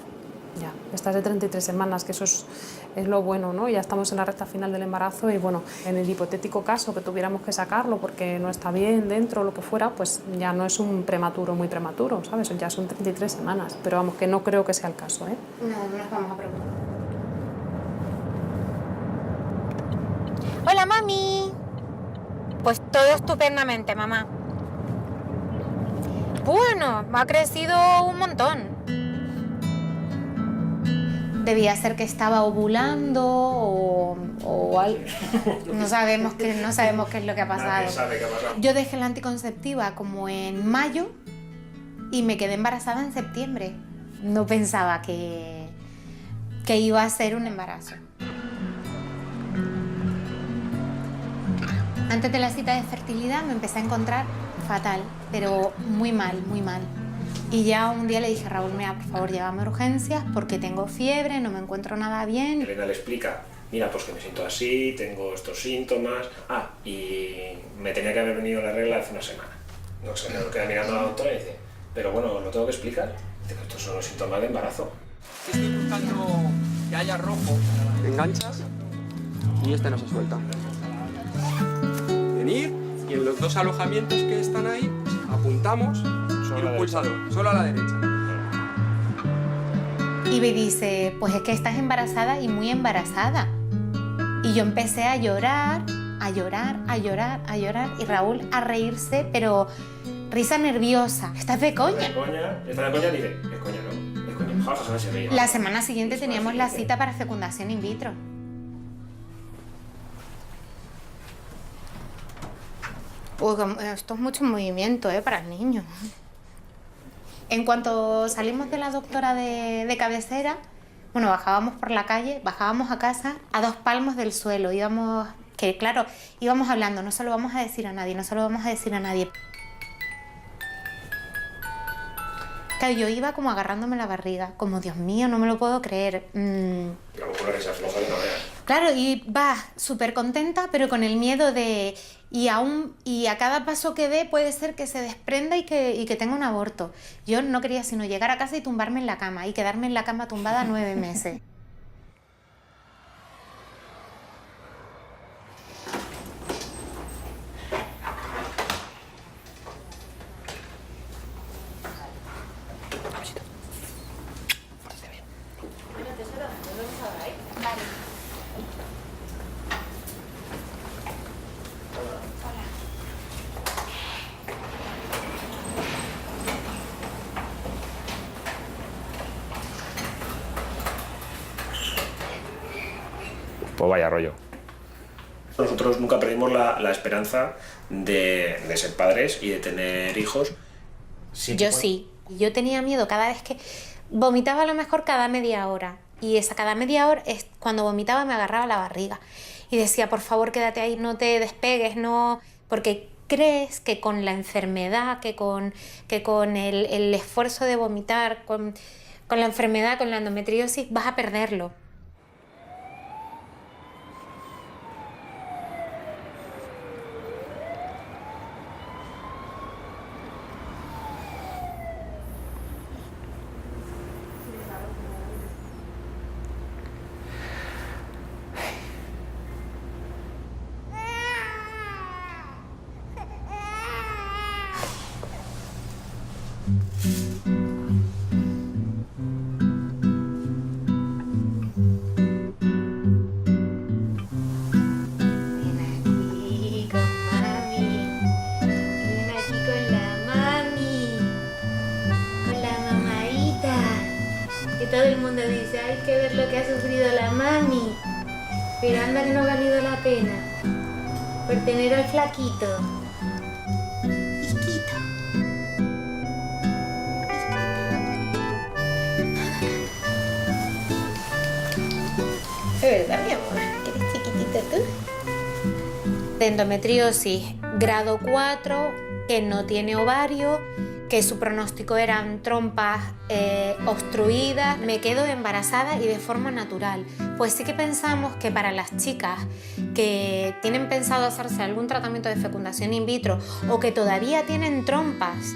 Ya, estás de 33 semanas, que eso es lo bueno, ¿no? Ya estamos en la recta final del embarazo y bueno, en el hipotético caso que tuviéramos que sacarlo porque no está bien dentro o lo que fuera, pues ya no es un prematuro muy prematuro, ¿sabes? Ya son 33 semanas, pero vamos, que no creo que sea el caso, ¿eh? No nos vamos a preocupar. Hola, mami. Pues todo estupendamente, mamá. Bueno, ha crecido un montón. Debía ser que estaba ovulando o algo. No sabemos qué es lo que ha pasado. Nadie sabe qué ha pasado. Yo dejé la anticonceptiva como en mayo y me quedé embarazada en septiembre. No pensaba que iba a ser un embarazo. Antes de la cita de fertilidad me empecé a encontrar fatal, pero muy mal, muy mal. Y ya un día le dije a Raúl, mira, por favor, llévame a urgencias porque tengo fiebre, no me encuentro nada bien. Elena le explica, mira, pues que me siento así, tengo estos síntomas. Ah, y me tenía que haber venido la regla hace una semana. No sé, me lo queda mirando a la doctora y dice, pero bueno, ¿lo tengo que explicar? Dice que estos son los síntomas de embarazo. Estoy buscando que haya rojo. Enganchas y este no se suelta. Venir y en los dos alojamientos que están ahí, pues, apuntamos y un pulsador, solo a la derecha. Y me dice, pues es que estás embarazada y muy embarazada. Y yo empecé a llorar, a llorar, a llorar, a llorar. Y Raúl a reírse, pero risa nerviosa. ¿Estás de coña? ¿Estás de coña? ¿Estás de coña? Dice, es coña, ¿no? Es coña. Jaja, se ríe. La semana siguiente teníamos la cita para fecundación in vitro. Uy, esto es mucho movimiento, para el niño. En cuanto salimos de la doctora de cabecera, bueno, bajábamos por la calle, bajábamos a casa a 2 palmos del suelo. Íbamos hablando, no se lo vamos a decir a nadie, no se lo vamos a decir a nadie. Claro, yo iba como agarrándome la barriga, como Dios mío, no me lo puedo creer. La mujer que se afloja de una manera. Claro, y va súper contenta, pero con el miedo de... Y a cada paso que dé puede ser que se desprenda y que tenga un aborto. Yo no quería sino llegar a casa y tumbarme en la cama y quedarme en la cama tumbada 9 meses. pues vaya rollo. Nosotros nunca perdimos la esperanza de ser padres y de tener hijos. Yo sí. Yo tenía miedo cada vez que vomitaba, a lo mejor cada media hora. Y esa cada media hora, cuando vomitaba me agarraba la barriga. Y decía, por favor, quédate ahí, no te despegues, no... Porque crees que con la enfermedad, que con el esfuerzo de vomitar, con la enfermedad, con la endometriosis, vas a perderlo. Todo el mundo dice, hay que ver lo que ha sufrido la mami, pero anda que no ha valido la pena por tener al flaquito. Chiquito. Es verdad, mi amor, que eres chiquitito tú. De endometriosis, grado 4, que no tiene ovario, que su pronóstico eran trompas obstruidas, me quedo embarazada y de forma natural. Pues sí que pensamos que para las chicas que tienen pensado hacerse algún tratamiento de fecundación in vitro o que todavía tienen trompas,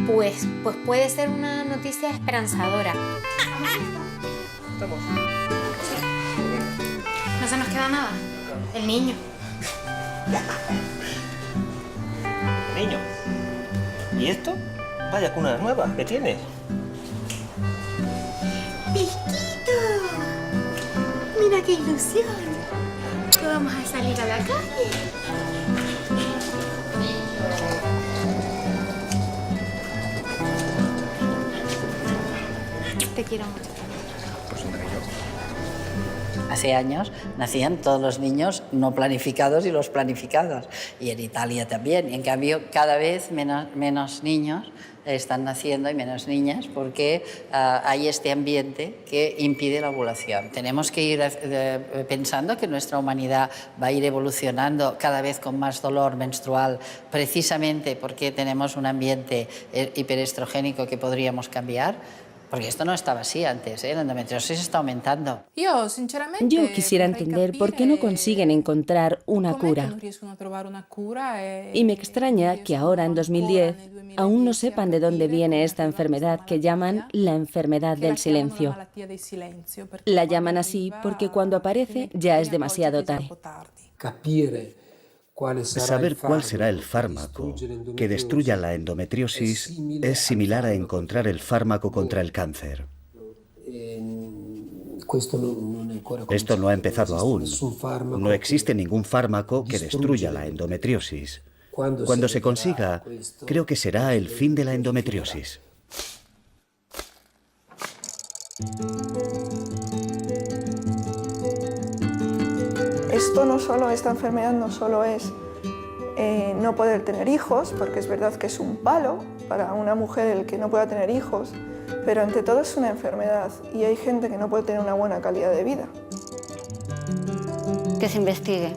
pues puede ser una noticia esperanzadora. No se nos queda nada. El niño. Niño. ¿Y esto? Vaya cuna nueva que tienes. ¡Pisquito! ¡Mira qué ilusión! Que vamos a salir a la calle. Te quiero mucho. Pues entre yo. Hace años nacían todos los niños no planificados y los planificados. Y en Italia también. Y en cambio, cada vez menos niños están naciendo y menos niñas porque hay este ambiente que impide la ovulación. Tenemos que ir pensando que nuestra humanidad va a ir evolucionando cada vez con más dolor menstrual precisamente porque tenemos un ambiente hiperestrogénico que podríamos cambiar. Porque esto no estaba así antes, la endometriosis está aumentando. Yo quisiera entender por qué no consiguen encontrar una cura. Y me extraña que ahora, en 2010, aún no sepan de dónde viene esta enfermedad que llaman la enfermedad del silencio. La llaman así porque cuando aparece ya es demasiado tarde. Saber cuál será el fármaco que destruya la endometriosis es similar a encontrar el fármaco contra el cáncer. Esto no ha empezado aún. No existe ningún fármaco que destruya la endometriosis. Cuando se consiga, creo que será el fin de la endometriosis. Esta enfermedad no solo es no poder tener hijos, porque es verdad que es un palo para una mujer el que no pueda tener hijos, pero ante todo es una enfermedad y hay gente que no puede tener una buena calidad de vida. Que se investigue.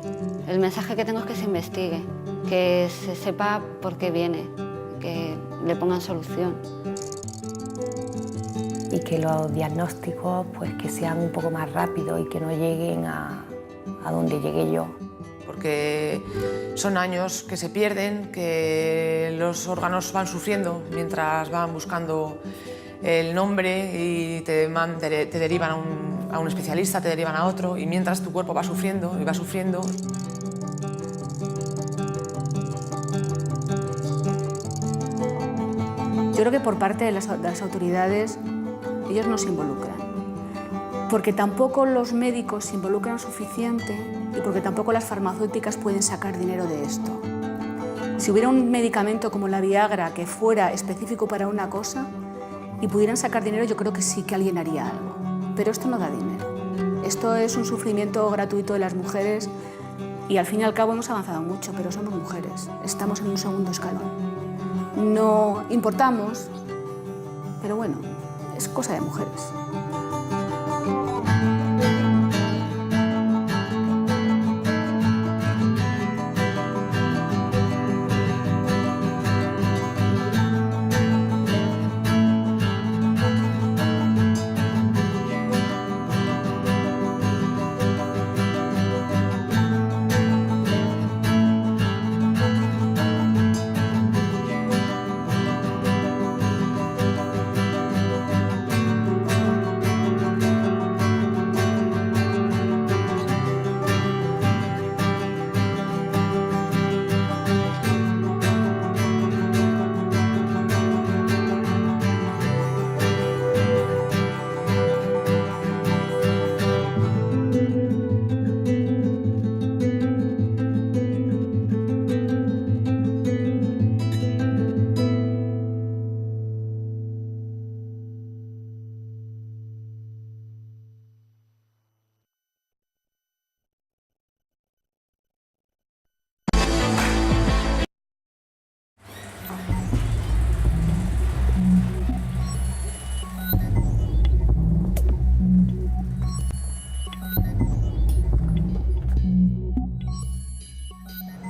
El mensaje que tengo es que se investigue, que se sepa por qué viene, que le pongan solución. Y que los diagnósticos pues, que sean un poco más rápidos y que no lleguen a donde llegué yo. Porque son años que se pierden, que los órganos van sufriendo mientras van buscando el nombre y te derivan a un especialista, te derivan a otro, y mientras tu cuerpo va sufriendo y va sufriendo. Yo creo que por parte de las autoridades ellos no se involucran. Porque tampoco los médicos se involucran suficiente y porque tampoco las farmacéuticas pueden sacar dinero de esto. Si hubiera un medicamento como la Viagra que fuera específico para una cosa y pudieran sacar dinero, yo creo que sí que alguien haría algo. Pero esto no da dinero. Esto es un sufrimiento gratuito de las mujeres y al fin y al cabo hemos avanzado mucho, pero somos mujeres, estamos en un segundo escalón. No importamos, pero bueno, es cosa de mujeres.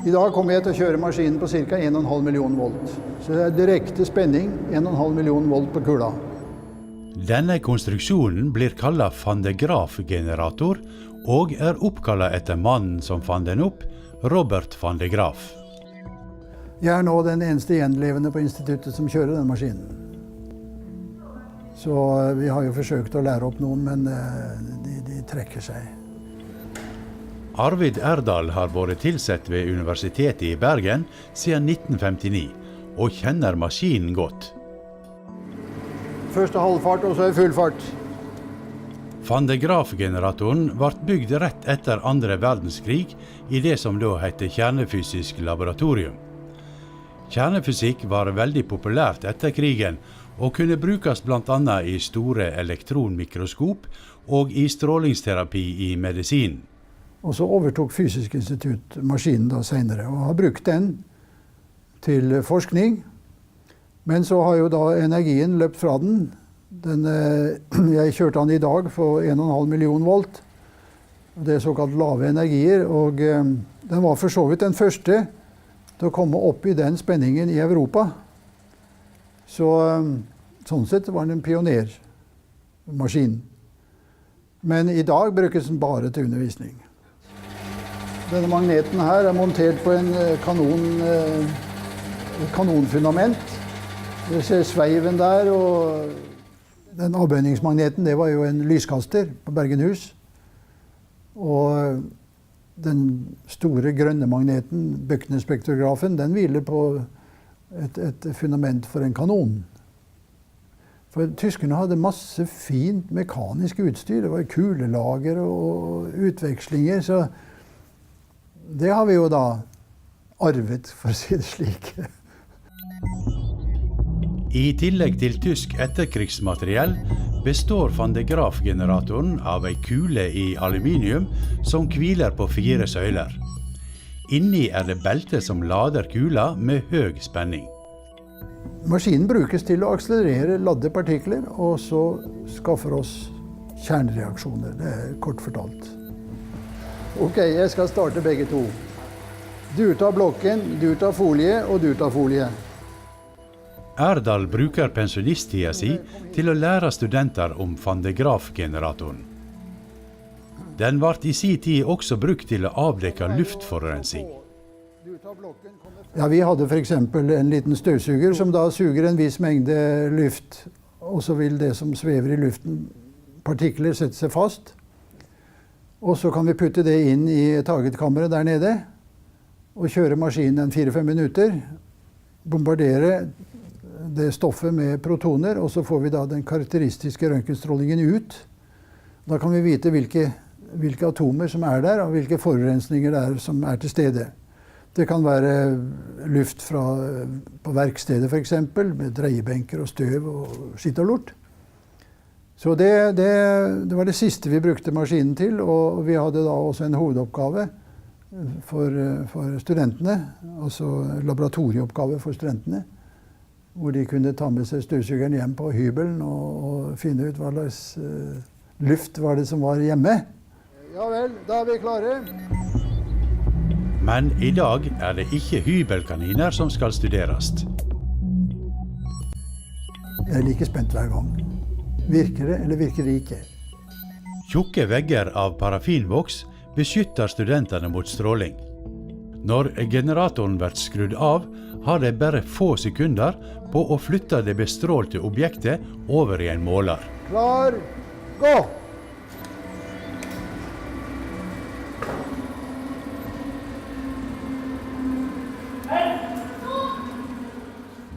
I dag kommer jeg til å kjøre maskinen på ca. 1,5 million volt. Så det er direkte spenning, 1,5 million volt på kula. Denne konstruksjonen blir kallet van de Graaf-generator, og er oppkallet etter mannen som fant den opp, Robert van de Graaf. Jeg er nå den eneste gjenlevende på instituttet som kjører den maskinen. Så vi har jo forsøkt å lære opp noen, men de trekker seg. Arvid Erdal har vært tilsett ved Universitetet i Bergen siden 1959, og kjenner maskinen godt. Første halvfart, og så er full fart. Van de Graaf-generatoren ble bygd rett etter andre verdenskrig i det som da heter kjernefysisk laboratorium. Kjernefysikk var veldig populært etter krigen, og kunne brukes blant annet i store elektronmikroskop og i strålingsterapi i medisin. Og så overtok Fysisk institutt maskinen da senere, og har brukt den til forskning. Men så har jo da energien løpt fra den. Jeg kjørte den i dag på 1,5 million volt. Det er såkalt lave energier, og den var for så vidt den første til å komme opp i den spenningen i Europa. Så sånn sett var den en pionermaskin. Men i dag brukes den bare til undervisning. Denne magneten her er montert på en kanonfundament. Dere ser sveiven der, og den avbøyningsmagneten, det var jo en lyskaster på Bergenhus. Og den store grønne magneten, Bøckner-spektrografen, den hviler på et fundament for en kanon. For tyskerne hadde masse fint mekanisk utstyr. Det var kulelager og utvekslinger, så det har vi jo da arvet, for å si det slik. I tillegg til tysk etterkrigsmateriell består van de Graaf-generatoren av en kule i aluminium som hviler på 4 søyler. Inni er det belte som lader kula med høy spenning. Maskinen brukes til å akselerere ladde partikler, og så skaffer oss kjernereaksjoner. Det er kort fortalt. Ok, jeg skal starte begge to. Du tar blokken, du tar folie, og du tar folie. Erdal bruker pensjonisttida si til å lære studenter om van de Graaf-generatoren. Den ble i sin tid også brukt til å avdekke luftforurensning. Ja, vi hadde for eksempel en liten støvsuger som da suger en viss mengde luft, og så vil det som svever i luften, partikler, sette seg fast. Og så kan vi putte det inn i targetkammeret der nede, og kjøre maskinen 4-5 minutter, bombardere det stoffet med protoner, og så får vi da den karakteristiske røntgenstrålingen ut. Da kan vi vite hvilke atomer som er der, og hvilke forurensninger det er som er til stede. Det kan være luft på verkstedet for eksempel, med dreiebenker og støv og skitt og lort. Så det var det siste vi brukte maskinen til, og vi hadde da også en hovedoppgave for studentene, altså laboratorieoppgave for studentene, hvor de kunne ta med seg støvsugeren hjem på hybelen og finne ut hva slags luft var det som var hjemme. Ja vel, da er vi klare. Men i dag er det ikke hybelkaniner som skal studeres. Jeg er like spent hver gang. Virker det, eller virker det ikke? Tjukke vegger av parafinvoks beskytter studentene mot stråling. Når generatoren blir skrudd av, har de bare få sekunder på å flytte det bestrålte objektet over i en måler. Klar, gå!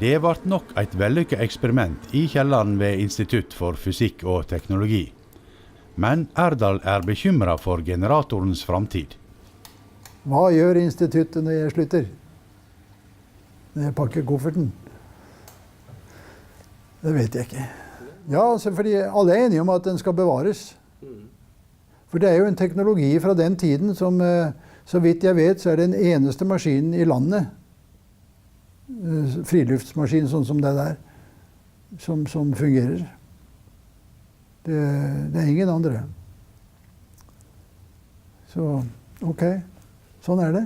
Det ble nok et vellykket eksperiment i kjelleren ved Institutt for fysikk og teknologi. Men Erdal er bekymret for generatorens framtid. Hva gjør instituttet når jeg slutter? Når jeg pakker kofferten? Det vet jeg ikke. Ja, altså fordi alle er enige om at den skal bevares. For det er jo en teknologi fra den tiden som, så vidt jeg vet, så er det den eneste maskinen i landet, friluftsmaskin sånn som det der, som fungerer. Det er ingen andre. Så ok, sånn er det.